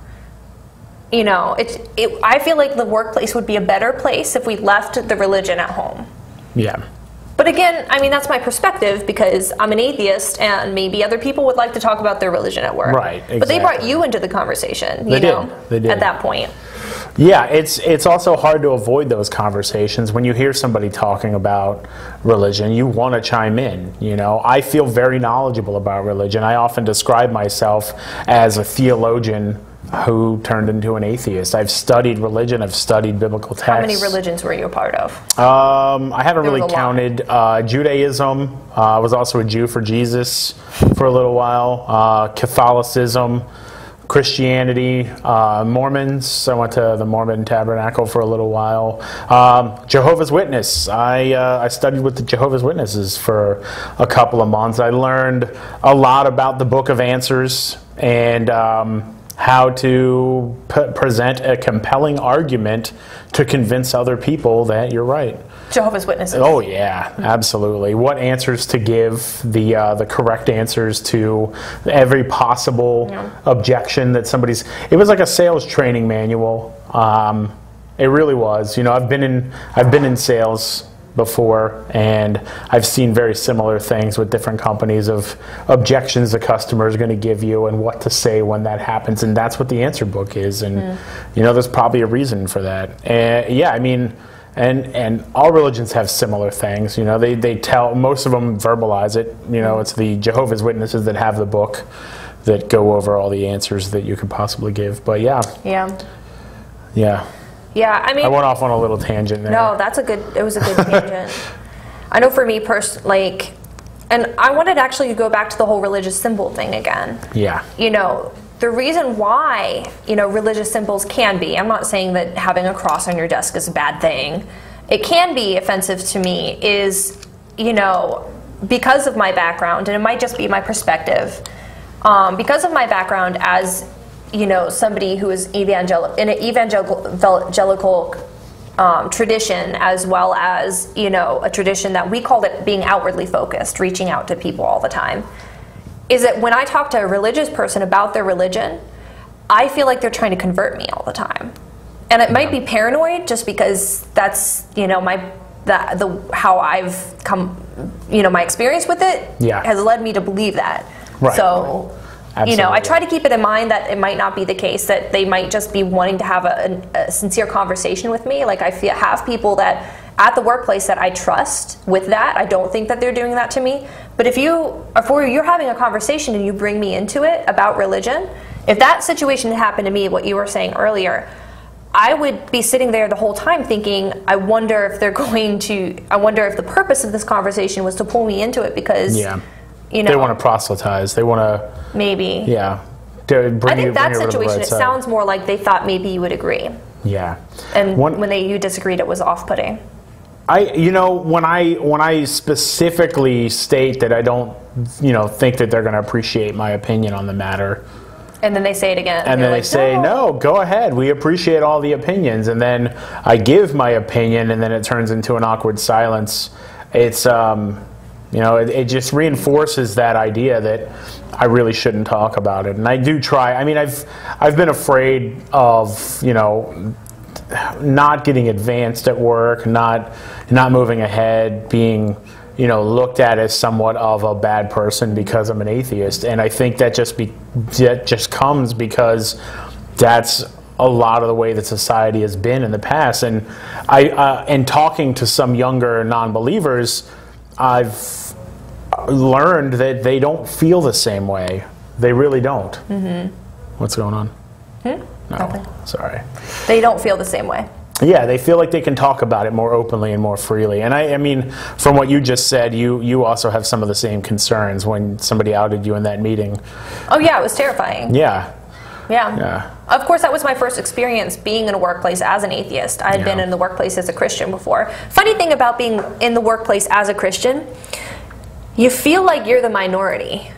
I feel like the workplace would be a better place if we left the religion at home. Yeah. But again, I mean, that's my perspective because I'm an atheist and maybe other people would like to talk about their religion at work. Right, exactly. But they brought you into the conversation, They did. At that point. Yeah, it's also hard to avoid those conversations. When you hear somebody talking about religion, you want to chime in. I feel very knowledgeable about religion. I often describe myself as a theologian who turned into an atheist. I've studied religion. I've studied biblical texts. How many religions were you a part of? I haven't really counted. Judaism. I was also a Jew for Jesus for a little while. Catholicism, Christianity, Mormons. I went to the Mormon Tabernacle for a little while. Jehovah's Witness. I studied with the Jehovah's Witnesses for a couple of months. I learned a lot about the Book of Answers and how to present a compelling argument to convince other people that you're right. Jehovah's Witnesses. Oh yeah, absolutely. What answers to give, the correct answers to every possible objection that somebody's. It was like a sales training manual. It really was. I've been in sales before, and I've seen very similar things with different companies of objections the customer is going to give you and what to say when that happens, and that's what the answer book is. And there's probably a reason for that. And all religions have similar things. They tell, most of them verbalize it. It's the Jehovah's Witnesses that have the book that go over all the answers that you could possibly give. But yeah. Yeah, I mean, I went off on a little tangent there. No, it was a good tangent. I know for me personally, and I wanted actually to go back to the whole religious symbol thing again. Yeah. The reason why, religious symbols can be, I'm not saying that having a cross on your desk is a bad thing. It can be offensive to me is, because of my background, and it might just be my perspective, because of my background as you know, somebody who is in an evangelical tradition, as well as, you know, a tradition that we call it being outwardly focused, reaching out to people all the time, is that when I talk to a religious person about their religion, I feel like they're trying to convert me all the time. And it might be paranoid, just because that's, you know, how I've come, you know, my experience with it has led me to believe that. Right. So, you know, I try to keep it in mind that it might not be the case, that they might just be wanting to have a sincere conversation with me. Like, I have people that at the workplace that I trust with that. I don't think that they're doing that to me. But if you're having a conversation and you bring me into it about religion, if that situation had happened to me, what you were saying earlier, I would be sitting there the whole time thinking, I wonder if the purpose of this conversation was to pull me into it, because, you know, they want to proselytize. They want to maybe. Yeah. I think that situation, it sounds more like they thought maybe you would agree. Yeah. And when you disagreed, it was off-putting. You know, when I specifically state that I don't, you know, think that they're going to appreciate my opinion on the matter. And then they say it again. And then they say, no, go ahead. We appreciate all the opinions. And then I give my opinion, and then it turns into an awkward silence. It's, you know, it just reinforces that idea that I really shouldn't talk about it. And I do try. I mean, I've been afraid of, you know, not getting advanced at work, not moving ahead, being, you know, looked at as somewhat of a bad person because I'm an atheist. And I think that just comes because that's a lot of the way that society has been in the past. And in talking to some younger non-believers, I've learned that they don't feel the same way. They really don't. Mm-hmm. What's going on? No, nothing. Sorry. They don't feel the same way. Yeah, they feel like they can talk about it more openly and more freely. And I mean, from what you just said, you also have some of the same concerns when somebody outed you in that meeting. Oh yeah, it was terrifying. Yeah. Yeah. Of course, that was my first experience being in a workplace as an atheist. I had been in the workplace as a Christian before. Funny thing about being in the workplace as a Christian, you feel like you're the minority.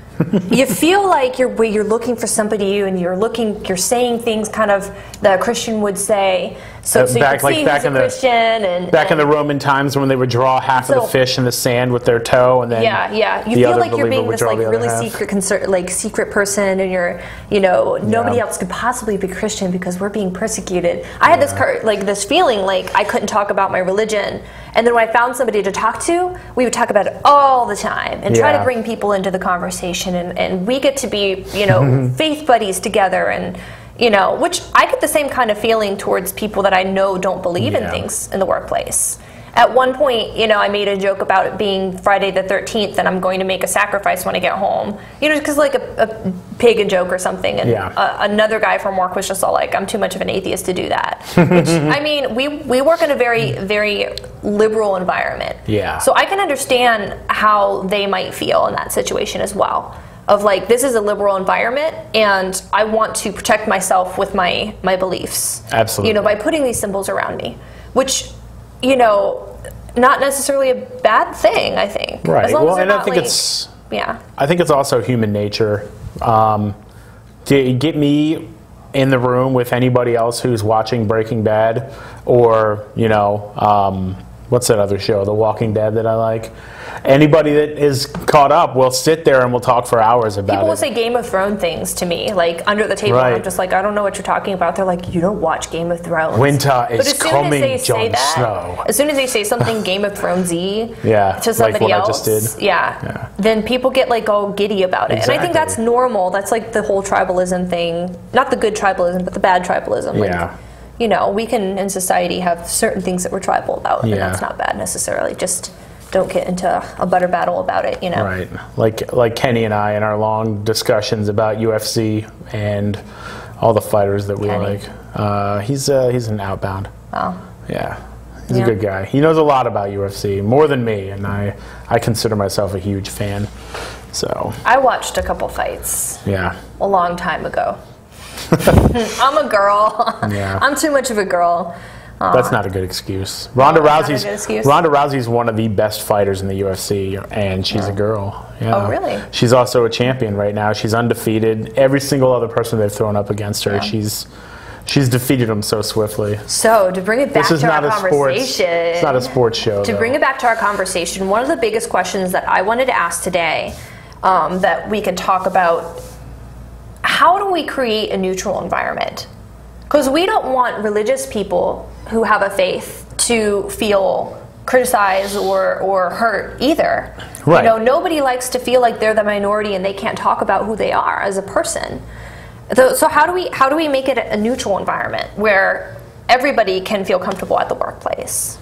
You feel like you're looking for somebody, and you're saying things kind of that a Christian would say. So you can see who's a Christian. And in the Roman times when they would draw half of the fish in the sand with their toe, and then you feel like you're being this like really secret person, and nobody else could possibly be Christian because we're being persecuted. I had this feeling like I couldn't talk about my religion. And then when I found somebody to talk to, we would talk about it all the time and try to bring people into the conversation. And we get to be, faith buddies together, and, which I get the same kind of feeling towards people that I know don't believe in things in the workplace. At one point, I made a joke about it being Friday the 13th, and I'm going to make a sacrifice when I get home. because like a pagan joke or something. And another guy from work was just all like, I'm too much of an atheist to do that. Which, I mean, we work in a very, very liberal environment. Yeah. So I can understand how they might feel in that situation as well. Of like, this is a liberal environment, and I want to protect myself with my beliefs. Absolutely. By putting these symbols around me, which, not necessarily a bad thing, I think. Right. As long well, as and I think I think it's also human nature. To get me in the room with anybody else who's watching Breaking Bad, or what's that other show, The Walking Dead, that I like? Anybody that is caught up will sit there and we'll talk for hours about it. People will say Game of Thrones things to me, like under the table. Right. I'm just like, I don't know what you're talking about. They're like, you don't watch Game of Thrones. Winter is coming, Jon Snow. As soon as they say something Game of Thrones-y to somebody like else, I just did. Then people get like all giddy about it. Exactly. And I think that's normal. That's like the whole tribalism thing. Not the good tribalism, but the bad tribalism. We can, in society, have certain things that we're tribal about, and that's not bad necessarily. Just don't get into a butter battle about it, Right. Like Kenny and I in our long discussions about UFC and all the fighters that we like. He's an outbound. Oh. Yeah. He's a good guy. He knows a lot about UFC, more than me, and I consider myself a huge fan. So I watched a couple fights. Yeah. A long time ago. I'm a girl. Yeah. I'm too much of a girl. That's not a good excuse. Ronda That's not a good excuse? Rousey's one of the best fighters in the UFC, and she's a girl. Yeah. Oh, really? She's also a champion right now. She's undefeated. Every single other person they've thrown up against her, she's defeated them so swiftly. So to bring it back to our conversation, it's not a sports show. To bring it back to our conversation, one of the biggest questions that I wanted to ask today, that we can talk about, how do we create a neutral environment? Because we don't want religious people who have a faith to feel criticized or hurt either. Right. You know, nobody likes to feel like they're the minority and they can't talk about who they are as a person. So how do we make it a neutral environment where everybody can feel comfortable at the workplace?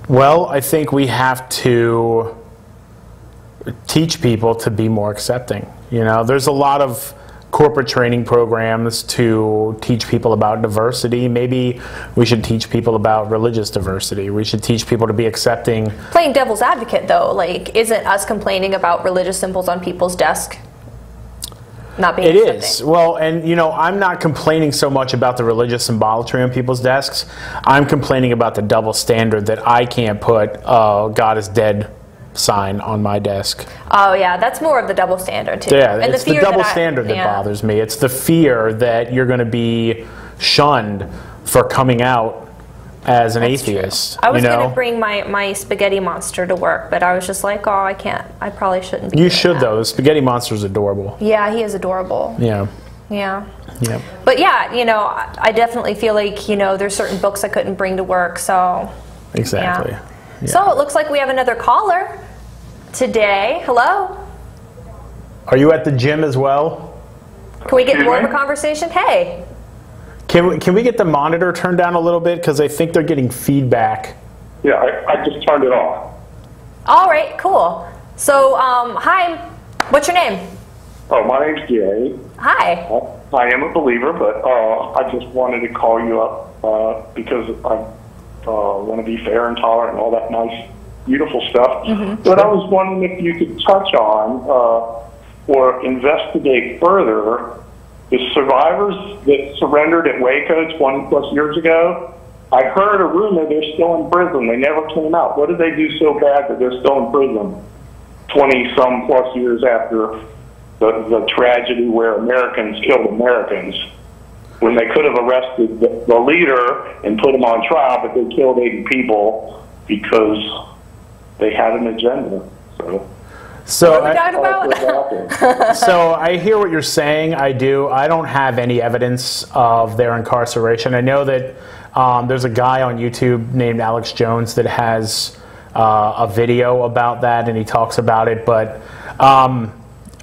Well, I think we have to teach people to be more accepting. You know, there's a lot of corporate training programs to teach people about diversity. Maybe we should teach people about religious diversity. We should teach people to be accepting. Playing devil's advocate, though, like, isn't us complaining about religious symbols on people's desk not being accepting? It is. Well, and you know, I'm not complaining so much about the religious symbolatry on people's desks. I'm complaining about the double standard that I can't put God is dead sign on my desk. Oh yeah, that's more of the double standard too. Yeah, and it's the double standard that bothers me. It's the fear that you're going to be shunned for coming out as an atheist. True. I was going to bring my spaghetti monster to work, but I was just like, oh, I can't. I probably shouldn't be. You should though. The spaghetti monster is adorable. Yeah, he is adorable. Yeah. Yeah. Yeah. But yeah, you know, I definitely feel like, you know, there's certain books I couldn't bring to work, so. Exactly. Yeah. So it looks like we have another caller today. Hello? Are you at the gym as well? Can we get more of a conversation? Hey. Can we get the monitor turned down a little bit? Because I think they're getting feedback. Yeah, I just turned it off. All right, cool. So, hi, what's your name? Oh, my name's Gary. Hi. I am a believer, but I just wanted to call you up because I want to be fair and tolerant and all that nice, beautiful stuff. Mm-hmm. But I was wondering if you could touch on or investigate further the survivors that surrendered at Waco 20 plus years ago. I heard a rumor they're still in prison. They never came out. What did they do so bad that they're still in prison 20 some plus years after the tragedy where Americans killed Americans, when they could have arrested the leader and put him on trial, but they killed 80 people because they had an agenda. So what are we talking about? So I hear what you're saying. I do. I don't have any evidence of their incarceration. I know that there's a guy on YouTube named Alex Jones that has a video about that, and he talks about it, but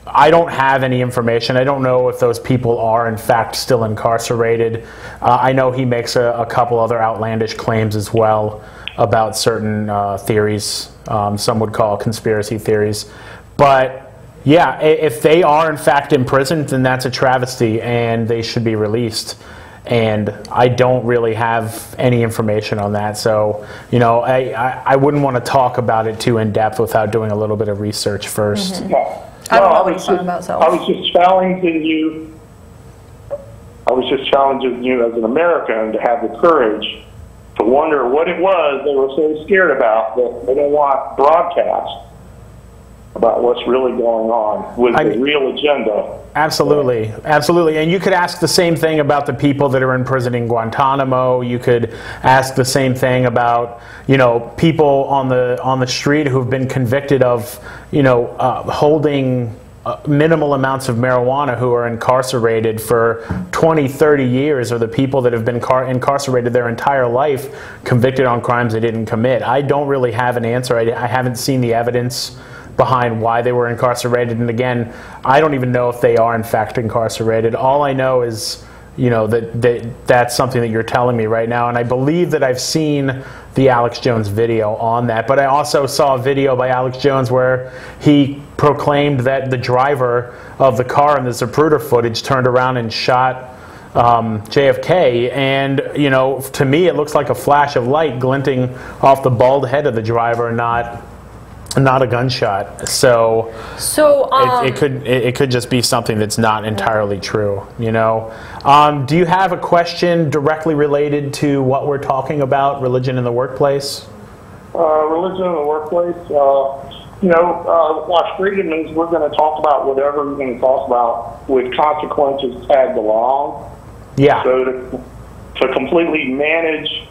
I don't have any information. I don't know if those people are in fact still incarcerated. I know he makes a couple other outlandish claims as well about certain theories, some would call conspiracy theories. But yeah, if they are in fact imprisoned, then that's a travesty and they should be released. And I don't really have any information on that. So, you know, I wouldn't want to talk about it too in depth without doing a little bit of research first. Mm-hmm. I don't know what you're talking about, so. I was just challenging you. I was just challenging you as an American to have the courage to wonder what it was they were so scared about that they don't want broadcast about what's really going on with the real agenda. Absolutely, absolutely. And you could ask the same thing about the people that are in prison in Guantanamo. You could ask the same thing about, you know, people on the street who've been convicted of, you know, holding minimal amounts of marijuana who are incarcerated for 20, 30 years, or the people that have been incarcerated their entire life convicted on crimes they didn't commit. I don't really have an answer. I haven't seen the evidence behind why they were incarcerated, and again, I don't even know if they are in fact incarcerated. All I know is, you know, that's something that you're telling me right now, and I believe that I've seen the Alex Jones video on that, but I also saw a video by Alex Jones where he proclaimed that the driver of the car in the Zapruder footage turned around and shot JFK, and you know, to me it looks like a flash of light glinting off the bald head of the driver, not not a gunshot. So it could just be something that's not entirely true, you know. Do you have a question directly related to what we're talking about, religion in the workplace? Religion in the workplace. You know, watch freedom means we're going to talk about whatever we're going to talk about with consequences tagged along. Yeah. So to completely manage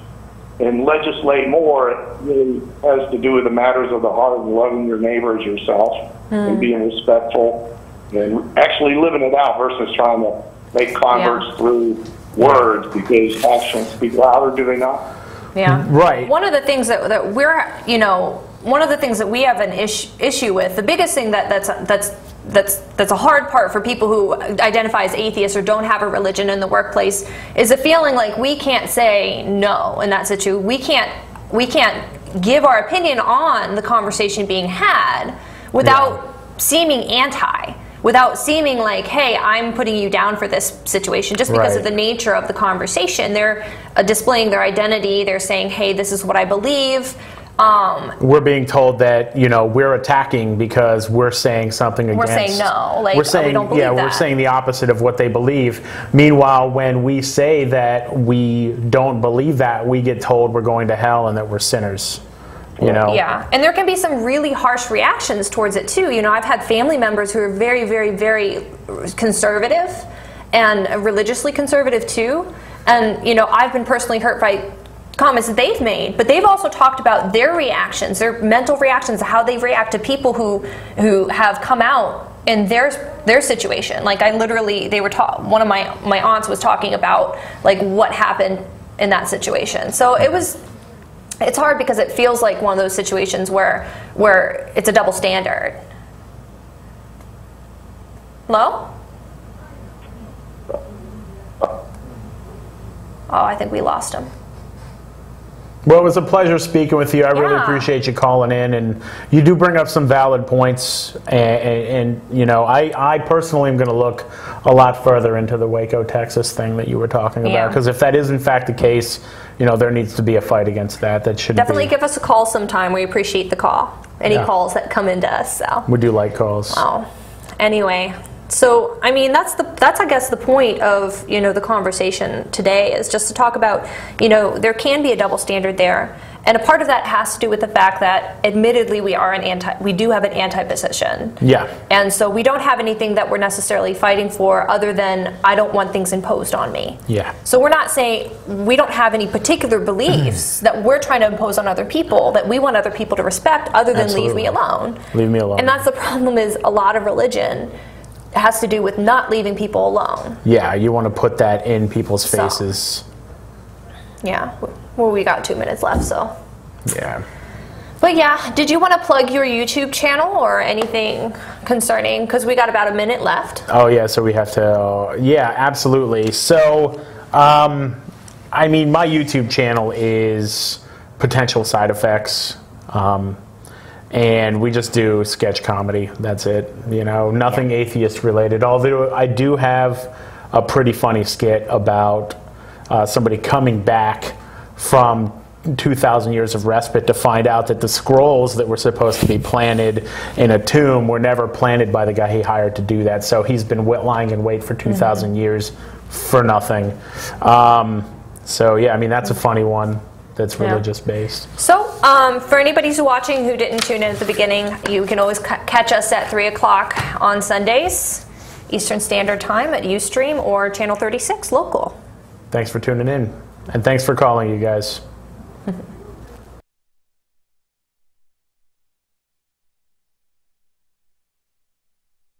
and legislate more, it really has to do with the matters of the heart and loving your neighbor as yourself and being respectful and actually living it out versus trying to make converts through words, because actions speak louder, do they not? Yeah. Right. One of the things that we're, you know, one of the things that we have an issue with, the biggest thing that's a hard part for people who identify as atheists or don't have a religion in the workplace, is a feeling like we can't say no in that situation. We can't give our opinion on the conversation being had without seeming anti, without seeming like, hey, I'm putting you down for this situation, just because of the nature of the conversation. They're displaying their identity. They're saying, hey, this is what I believe. We're being told that, you know, we're attacking because we're saying something against. We're saying no, like, we're saying, we don't believe that. We're saying the opposite of what they believe. Meanwhile, when we say that we don't believe that, we get told we're going to hell and that we're sinners. You know? Yeah, and there can be some really harsh reactions towards it too. You know, I've had family members who are very, very, very conservative and religiously conservative too. And, you know, I've been personally hurt by comments that they've made, but they've also talked about their reactions, their mental reactions, how they react to people who have come out in their situation. Like, I literally, they were one of my aunts was talking about like what happened in that situation. So it's hard because it feels like one of those situations where it's a double standard. Hello? Oh, I think we lost him. Well, it was a pleasure speaking with you. I really appreciate you calling in, and you do bring up some valid points. And you know, I personally am going to look a lot further into the Waco, Texas thing that you were talking about, because if that is in fact the case, you know, there needs to be a fight against that. That should definitely give us a call sometime. We appreciate the call. Any calls that come into us. So we do like calls. Oh, anyway. So, I mean, that's I guess the point of, you know, the conversation today, is just to talk about, you know, there can be a double standard there, and a part of that has to do with the fact that, admittedly, we do have an anti-position. Yeah. And so we don't have anything that we're necessarily fighting for other than I don't want things imposed on me. Yeah. So we're not saying we don't have any particular beliefs that we're trying to impose on other people, that we want other people to respect, other than leave me alone. Leave me alone. And that's the problem, is a lot of religion has to do with not leaving people alone. Yeah, you want to put that in people's faces. Yeah, well, we got 2 minutes left, so. Yeah. But yeah, did you want to plug your YouTube channel or anything concerning, because we got about a minute left. Oh yeah, so we have to, yeah, absolutely. So, I mean, my YouTube channel is Potential Side Effects. And we just do sketch comedy. That's it. You know, nothing atheist related. Although I do have a pretty funny skit about somebody coming back from 2,000 years of respite to find out that the scrolls that were supposed to be planted in a tomb were never planted by the guy he hired to do that. So he's been lying in wait for 2,000 years for nothing. So yeah, I mean, that's a funny one. That's religious based. So, for anybody who's watching who didn't tune in at the beginning, you can always catch us at 3 o'clock on Sundays, Eastern Standard Time at Ustream or Channel 36 local. Thanks for tuning in, and thanks for calling, you guys.